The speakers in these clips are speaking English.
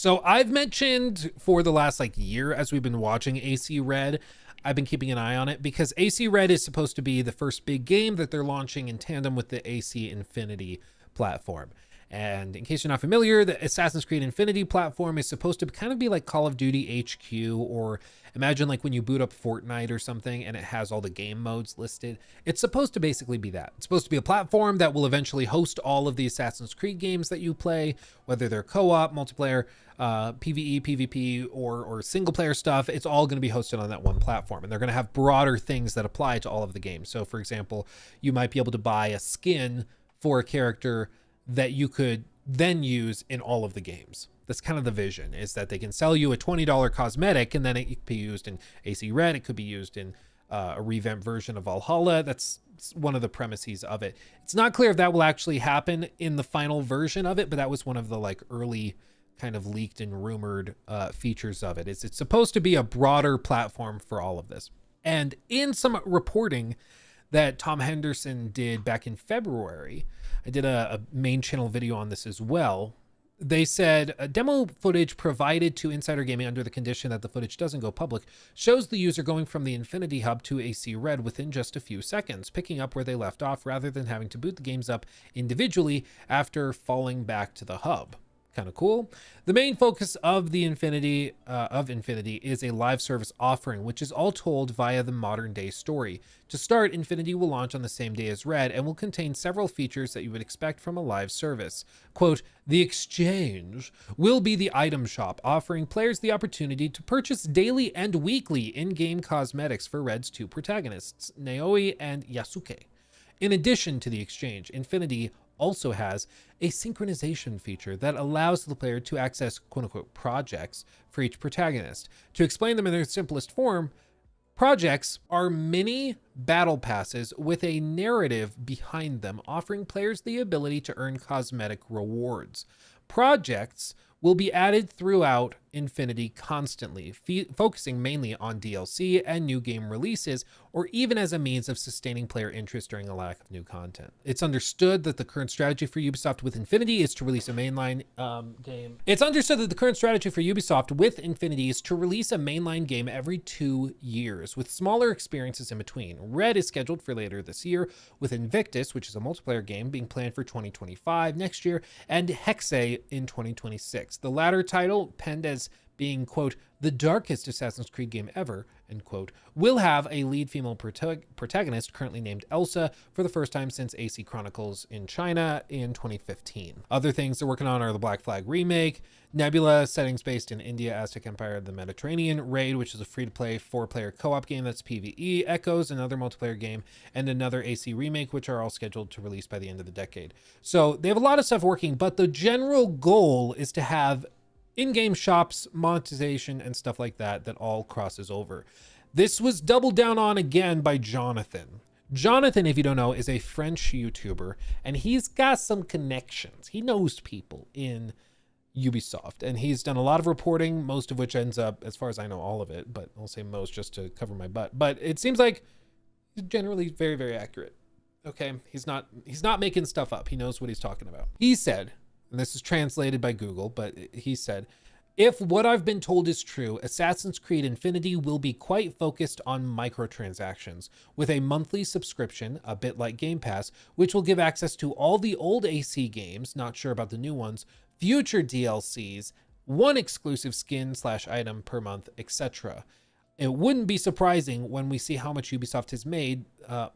So I've mentioned for the last like year as we've been watching AC Red, I've been keeping an eye on it because AC Red is supposed to be the first big game that they're launching in tandem with the AC Infinity platform. And in case you're not familiar, the Assassin's Creed Infinity platform is supposed to kind of be like Call of Duty HQ, or imagine like when you boot up Fortnite or something and it has all the game modes listed. It's supposed to basically be that. It's supposed to be a platform that will eventually host all of the Assassin's Creed games that you play, whether they're co-op, multiplayer, PvE, PvP, or single player stuff. It's all going to be hosted on that one platform, and they're going to have broader things that apply to all of the games. So for example, you might be able to buy a skin for a character that you could then use in all of the games. That's kind of the vision, is that they can sell you a $20 cosmetic and then it could be used in AC Red. It could be used in a revamped version of Valhalla. That's one of the premises of it. It's not clear if that will actually happen in the final version of it, but that was one of the like early kind of leaked and rumored features of it. It's supposed to be a broader platform for all of this. And in some reporting that Tom Henderson did back in February, I did a main channel video on this as well. They said demo footage provided to Insider Gaming under the condition that the footage doesn't go public shows the user going from the Infinity Hub to AC Red within just a few seconds, picking up where they left off rather than having to boot the games up individually after falling back to the hub. Kind of cool. The main focus of the Infinity is a live service offering, which is all told via the modern day story. To start, Infinity will launch on the same day as Red and will contain several features that you would expect from a live service. Quote, the exchange will be the item shop, offering players the opportunity to purchase daily and weekly in-game cosmetics for Red's two protagonists, Naoi and Yasuke. In addition to the exchange, Infinity also has a synchronization feature that allows the player to access quote-unquote projects for each protagonist. To explain them in their simplest form, projects are mini battle passes with a narrative behind them, offering players the ability to earn cosmetic rewards. Projects will be added throughout Infinity constantly, focusing mainly on DLC and new game releases, or even as a means of sustaining player interest during a lack of new content. It's understood that the current strategy for Ubisoft with Infinity is to release a mainline game. It's understood that the current strategy for Ubisoft with Infinity is to release a mainline game every 2 years, with smaller experiences in between. Red is scheduled for later this year, with Invictus, which is a multiplayer game, being planned for 2025 next year, and Hexe in 2026. The latter title, penned as being, quote, the darkest Assassin's Creed game ever, end quote, will have a lead female protagonist currently named Elsa for the first time since AC Chronicles in China in 2015. Other things they're working on are the Black Flag remake, Nebula, settings based in India, Aztec Empire, the Mediterranean, Raid, which is a free-to-play 4-player co-op game that's PvE, Echoes, another multiplayer game, and another AC remake, which are all scheduled to release by the end of the decade. So they have a lot of stuff working, but the general goal is to have in-game shops, monetization, and stuff like that all crosses over. This was doubled down on again by Jonathan. Jonathan, if you don't know, is a French YouTuber, and he's got some connections. He knows people in Ubisoft, and he's done a lot of reporting, most of which ends up, as far as I know, all of it, but I'll say most just to cover my butt. But it seems like he's generally very, very accurate. Okay, he's not making stuff up. He knows what he's talking about. He said, and this is translated by Google, but he said, if what I've been told is true, Assassin's Creed Infinity will be quite focused on microtransactions, with a monthly subscription, a bit like Game Pass, which will give access to all the old AC games, not sure about the new ones, future DLCs, one exclusive skin/item per month, etc. It wouldn't be surprising when we see how much Ubisoft has made off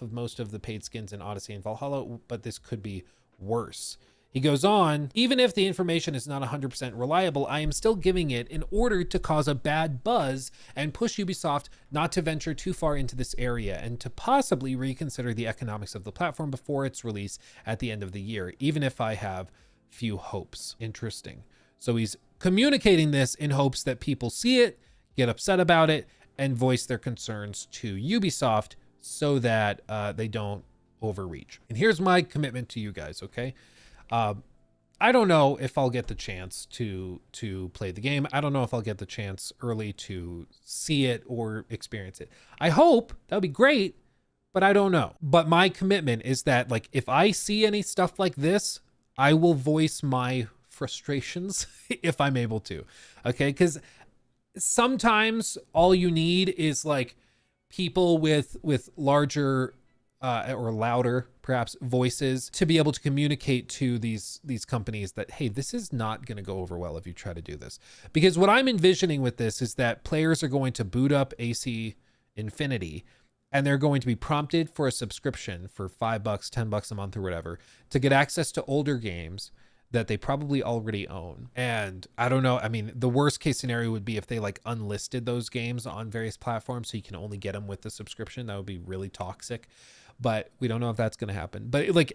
of most of the paid skins in Odyssey and Valhalla, but this could be worse. He goes on, even if the information is not 100% reliable, I am still giving it in order to cause a bad buzz and push Ubisoft not to venture too far into this area and to possibly reconsider the economics of the platform before its release at the end of the year, even if I have few hopes. Interesting. So he's communicating this in hopes that people see it, get upset about it, and voice their concerns to Ubisoft so that they don't overreach. And here's my commitment to you guys, okay? I don't know if I'll get the chance to play the game. I don't know if I'll get the chance early to see it or experience it. I hope that would be great, but I don't know. But my commitment is that, like, if I see any stuff like this, I will voice my frustrations if I'm able to. Okay, because sometimes all you need is like people with larger or louder perhaps voices to be able to communicate to these companies that, hey, this is not going to go over well if you try to do this. Because what I'm envisioning with this is that players are going to boot up AC Infinity and they're going to be prompted for a subscription for $5, $10 a month or whatever to get access to older games that they probably already own. And I don't know, I mean, the worst case scenario would be if they like unlisted those games on various platforms so you can only get them with the subscription. That would be really toxic, but we don't know if that's going to happen. But like,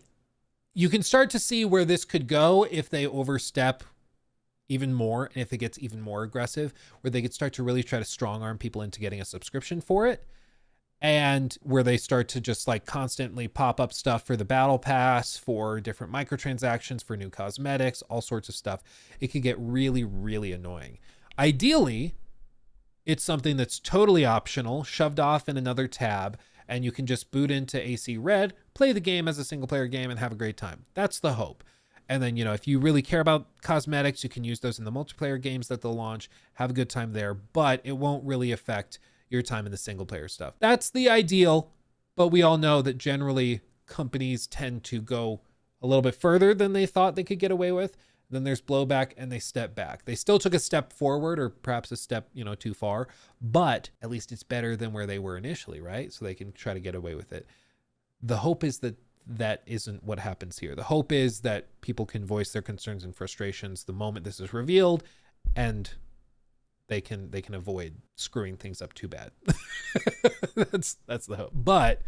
you can start to see where this could go if they overstep even more, and if it gets even more aggressive, where they could start to really try to strong arm people into getting a subscription for it. And where they start to just like constantly pop up stuff for the battle pass, for different microtransactions, for new cosmetics, all sorts of stuff. It could get really, really annoying. Ideally, it's something that's totally optional, shoved off in another tab, and you can just boot into AC Red, play the game as a single player game, and have a great time. That's the hope. And then, you know, if you really care about cosmetics, you can use those in the multiplayer games that they'll launch, have a good time there, but it won't really affect your time in the single player stuff. That's the ideal, but we all know that generally companies tend to go a little bit further than they thought they could get away with. Then there's blowback and they step back. They still took a step forward, or perhaps a step, you know, too far, but at least it's better than where they were initially, right? So they can try to get away with it. The hope is that that isn't what happens here. The hope is that people can voice their concerns and frustrations the moment this is revealed, and they can avoid screwing things up too bad. That's the hope. But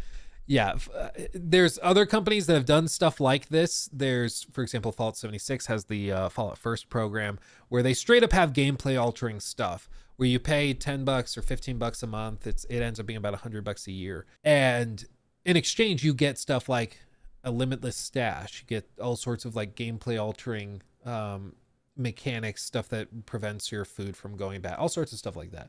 yeah, there's other companies that have done stuff like this. There's, for example, Fallout 76 has the Fallout First program, where they straight up have gameplay altering stuff, where you pay $10 or $15 a month. It ends up being about $100 a year. And in exchange, you get stuff like a limitless stash. You get all sorts of like gameplay altering mechanics, stuff that prevents your food from going bad, all sorts of stuff like that.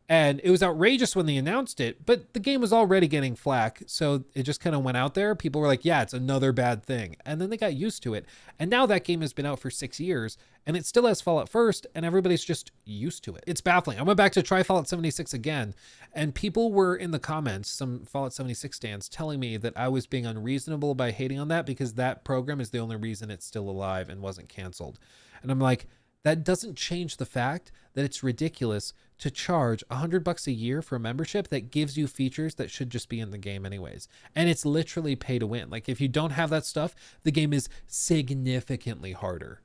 And it was outrageous when they announced it, but the game was already getting flack, so it just kind of went out there. People were like, yeah, it's another bad thing. And then they got used to it. And now that game has been out for 6 years, and it still has Fallout First, and everybody's just used to it. It's baffling. I went back to try Fallout 76 again, and people were in the comments, some Fallout 76 stands, telling me that I was being unreasonable by hating on that because that program is the only reason it's still alive and wasn't canceled. And I'm like, that doesn't change the fact that it's ridiculous to charge $100 a year for a membership that gives you features that should just be in the game anyways. And it's literally pay to win. Like, if you don't have that stuff, the game is significantly harder.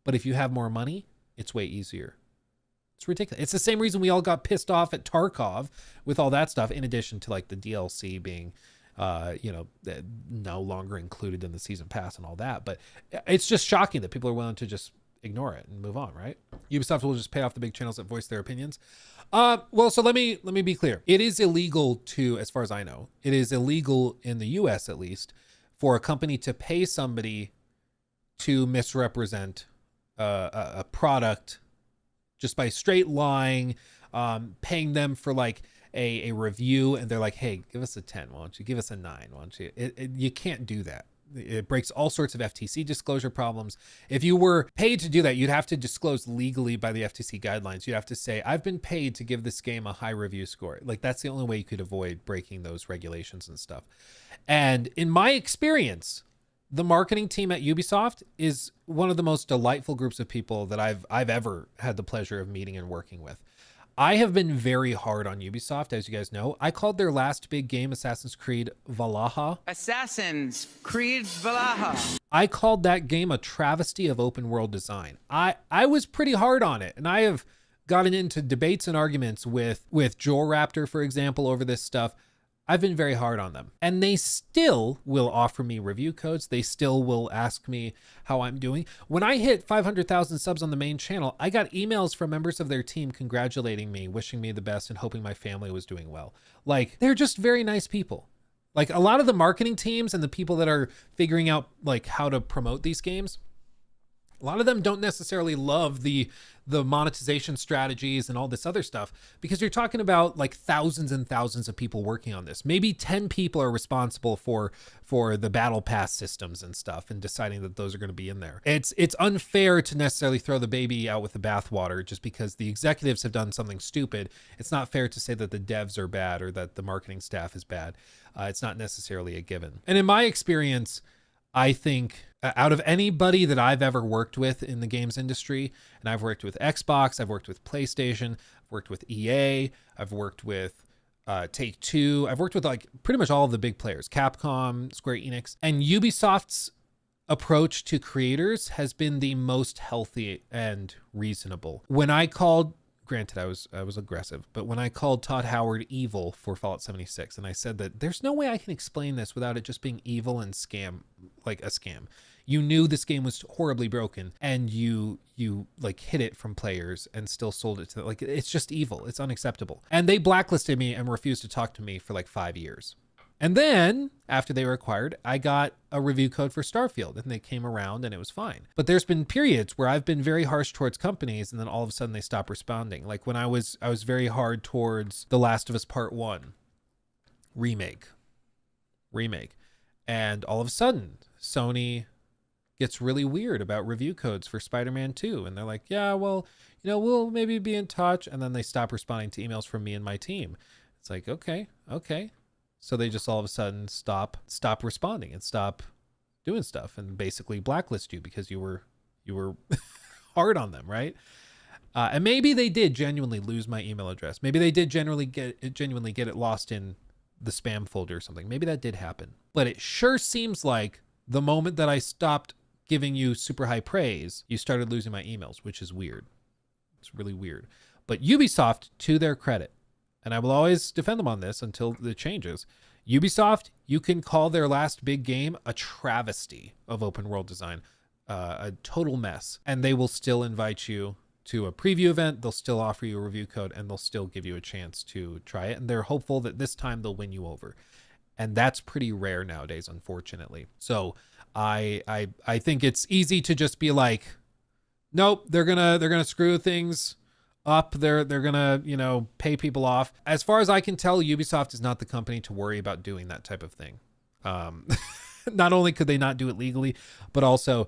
But if you have more money, it's way easier. It's ridiculous. It's the same reason we all got pissed off at Tarkov with all that stuff, in addition to like the DLC being no longer included in the season pass and all that. But it's just shocking that people are willing to just ignore it and move on, right? Ubisoft will just pay off the big channels that voice their opinions. Well, so let me be clear. It is illegal to, as far as I know, it is illegal in the US at least, for a company to pay somebody to misrepresent a product just by straight lying, paying them for like a review, and they're like, hey, give us a 10, why don't you? Give us a 9, why don't you? You can't do that. It breaks all sorts of FTC disclosure problems. If you were paid to do that, you'd have to disclose legally by the FTC guidelines. You'd have to say, I've been paid to give this game a high review score. Like, that's the only way you could avoid breaking those regulations and stuff. And in my experience, the marketing team at Ubisoft is one of the most delightful groups of people that I've ever had the pleasure of meeting and working with. I have been very hard on Ubisoft, as you guys know. I called their last big game Assassin's Creed Valhalla. Assassin's Creed Valhalla. I called that game a travesty of open world design. I was pretty hard on it, and I have gotten into debates and arguments with Joel Raptor, for example, over this stuff. I've been very hard on them, and they still will offer me review codes. They still will ask me how I'm doing. When I hit 500,000 subs on the main channel, I got emails from members of their team congratulating me, wishing me the best, and hoping my family was doing well. Like, they're just very nice people. Like, a lot of the marketing teams and the people that are figuring out like how to promote these games, A lot of them don't necessarily love the monetization strategies and all this other stuff, because you're talking about like thousands and thousands of people working on this. Maybe 10 people are responsible for the battle pass systems and stuff and deciding that those are going to be in there. It's unfair to necessarily throw the baby out with the bathwater just because the executives have done something stupid. It's not fair to say that the devs are bad or that the marketing staff is bad. It's not necessarily a given. And in my experience, I think out of anybody that I've ever worked with in the games industry, and I've worked with Xbox, I've worked with PlayStation, I've worked with EA, I've worked with Take-Two, I've worked with like pretty much all of the big players, Capcom, Square Enix, and Ubisoft's approach to creators has been the most healthy and reasonable. When I called, granted I was aggressive, but when I called Todd Howard evil for Fallout 76, and I said that there's no way I can explain this without it just being evil and scam, like a scam. You knew this game was horribly broken, and you like hid it from players and still sold it to them. Like, it's just evil. It's unacceptable. And they blacklisted me and refused to talk to me for like 5 years. And then after they were acquired, I got a review code for Starfield, and they came around and it was fine. But there's been periods where I've been very harsh towards companies, and then all of a sudden they stop responding. Like when I was very hard towards The Last of Us Part 1 remake. And all of a sudden Sony gets really weird about review codes for Spider-Man 2. And they're like, yeah, well, we'll maybe be in touch. And then they stop responding to emails from me and my team. It's like, okay. So they just all of a sudden stop responding and stop doing stuff and basically blacklist you because you were hard on them, right? And maybe they did genuinely lose my email address. Maybe they did genuinely get it lost in the spam folder or something. Maybe that did happen. But it sure seems like the moment that I stopped giving you super high praise, you started losing my emails, which is weird. It's really weird. But Ubisoft, to their credit, and I will always defend them on this until it changes, Ubisoft, you can call their last big game a travesty of open world design, a total mess, and they will still invite you to a preview event. They'll still offer you a review code, and they'll still give you a chance to try it. And they're hopeful that this time they'll win you over. And that's pretty rare nowadays, unfortunately. So I think it's easy to just be like, nope, they're gonna screw things up. They're gonna, pay people off. As far as I can tell, Ubisoft is not the company to worry about doing that type of thing. Not only could they not do it legally, but also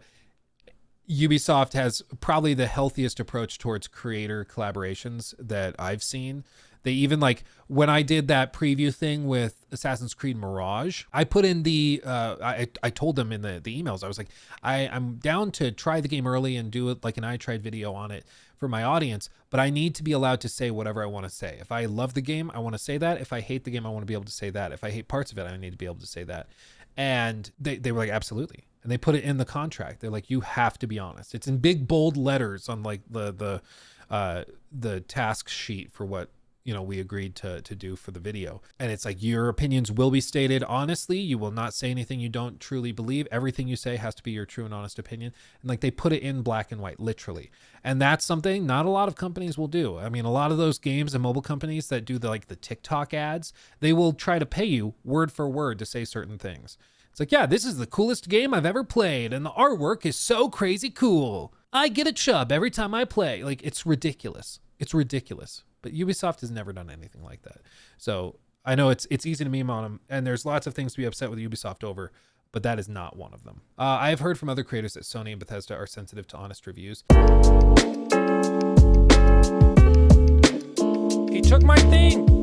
Ubisoft has probably the healthiest approach towards creator collaborations that I've seen. They even, like, when I did that preview thing with Assassin's Creed Mirage, I put in I told them in the emails, I was like, I'm down to try the game early and do it like an I tried video on it for my audience, but I need to be allowed to say whatever I want to say. If I love the game, I want to say that. If I hate the game, I want to be able to say that. If I hate parts of it, I need to be able to say that. And they were like, absolutely. And they put it in the contract. They're like, you have to be honest. It's in big bold letters on like the task sheet for what we agreed to do for the video. And it's like, your opinions will be stated honestly. You will not say anything you don't truly believe. Everything you say has to be your true and honest opinion. And like, they put it in black and white, literally. And that's something not a lot of companies will do. I mean, a lot of those games and mobile companies that do the TikTok ads, they will try to pay you word for word to say certain things. It's like, yeah, this is the coolest game I've ever played, and the artwork is so crazy cool. I get a chub every time I play. Like, it's ridiculous. It's ridiculous. But Ubisoft has never done anything like that. So I know it's easy to meme on them, and there's lots of things to be upset with Ubisoft over, but that is not one of them. I have heard from other creators that Sony and Bethesda are sensitive to honest reviews. He took my thing.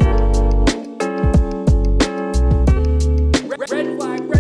Red flag.